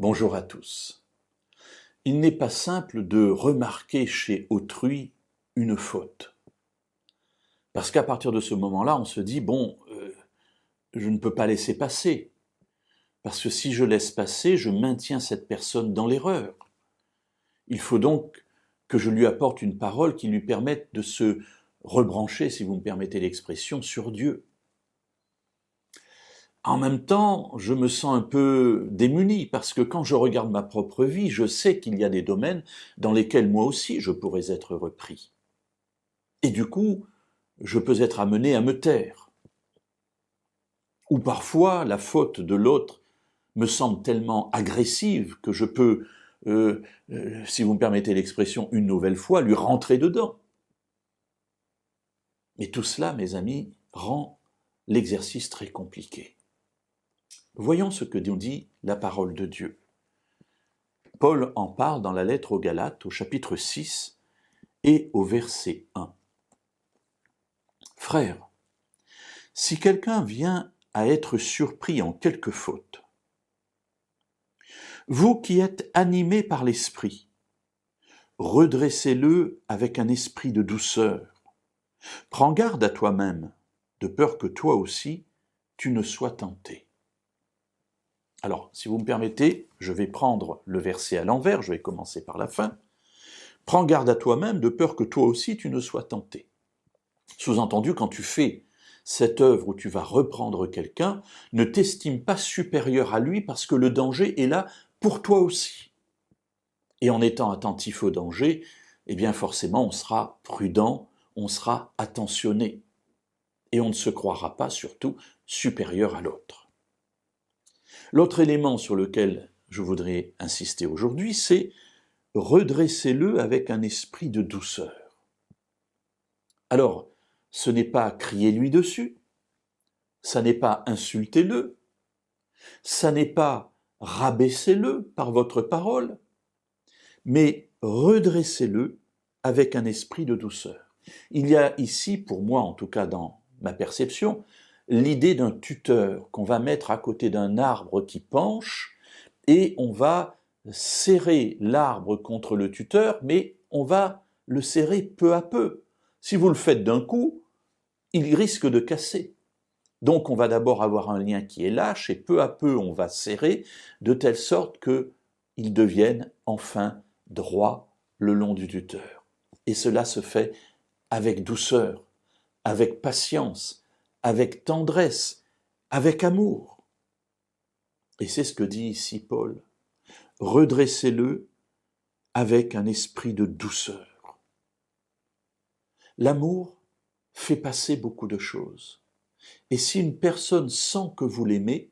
Bonjour à tous. Il n'est pas simple de remarquer chez autrui une faute. Parce qu'à partir de ce moment-là, on se dit, je ne peux pas laisser passer. Parce que si je laisse passer, je maintiens cette personne dans l'erreur. Il faut donc que je lui apporte une parole qui lui permette de se rebrancher, si vous me permettez l'expression, sur Dieu. En même temps, je me sens un peu démuni parce que quand je regarde ma propre vie, je sais qu'il y a des domaines dans lesquels moi aussi je pourrais être repris. Et du coup, je peux être amené à me taire. Ou parfois, la faute de l'autre me semble tellement agressive que je peux, si vous me permettez l'expression, une nouvelle fois, lui rentrer dedans. Mais tout cela, mes amis, rend l'exercice très compliqué. Voyons ce que nous dit la parole de Dieu. Paul en parle dans la lettre aux Galates au chapitre 6 et au verset 1. Frères, si quelqu'un vient à être surpris en quelque faute, vous qui êtes animés par l'esprit, redressez-le avec un esprit de douceur. Prends garde à toi-même, de peur que toi aussi tu ne sois tenté. Alors, si vous me permettez, je vais prendre le verset à l'envers, je vais commencer par la fin. Prends garde à toi-même, de peur que toi aussi tu ne sois tenté. Sous-entendu, quand tu fais cette œuvre où tu vas reprendre quelqu'un, ne t'estime pas supérieur à lui parce que le danger est là pour toi aussi. Et en étant attentif au danger, eh bien forcément on sera prudent, on sera attentionné. Et on ne se croira pas surtout supérieur à l'autre. L'autre élément sur lequel je voudrais insister aujourd'hui, c'est redressez-le avec un esprit de douceur. Alors, ce n'est pas criez-lui dessus, ça n'est pas insultez-le, ça n'est pas rabaissez-le par votre parole, mais redressez-le avec un esprit de douceur. Il y a ici, pour moi en tout cas dans ma perception, l'idée d'un tuteur qu'on va mettre à côté d'un arbre qui penche et on va serrer l'arbre contre le tuteur, mais on va le serrer peu à peu. Si vous le faites d'un coup, il risque de casser. Donc on va d'abord avoir un lien qui est lâche et peu à peu on va serrer de telle sorte qu'il devienne enfin droit le long du tuteur. Et cela se fait avec douceur, avec patience, avec tendresse, avec amour. Et c'est ce que dit ici Paul. Redressez-le avec un esprit de douceur. L'amour fait passer beaucoup de choses. Et si une personne sent que vous l'aimez,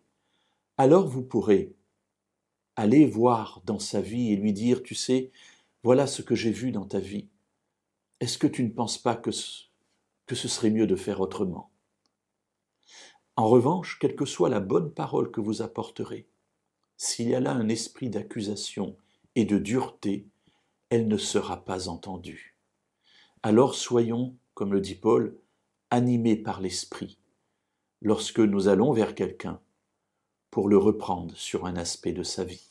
alors vous pourrez aller voir dans sa vie et lui dire, tu sais, voilà ce que j'ai vu dans ta vie. Est-ce que tu ne penses pas que ce serait mieux de faire autrement? En revanche, quelle que soit la bonne parole que vous apporterez, s'il y a là un esprit d'accusation et de dureté, elle ne sera pas entendue. Alors soyons, comme le dit Paul, animés par l'esprit, lorsque nous allons vers quelqu'un pour le reprendre sur un aspect de sa vie.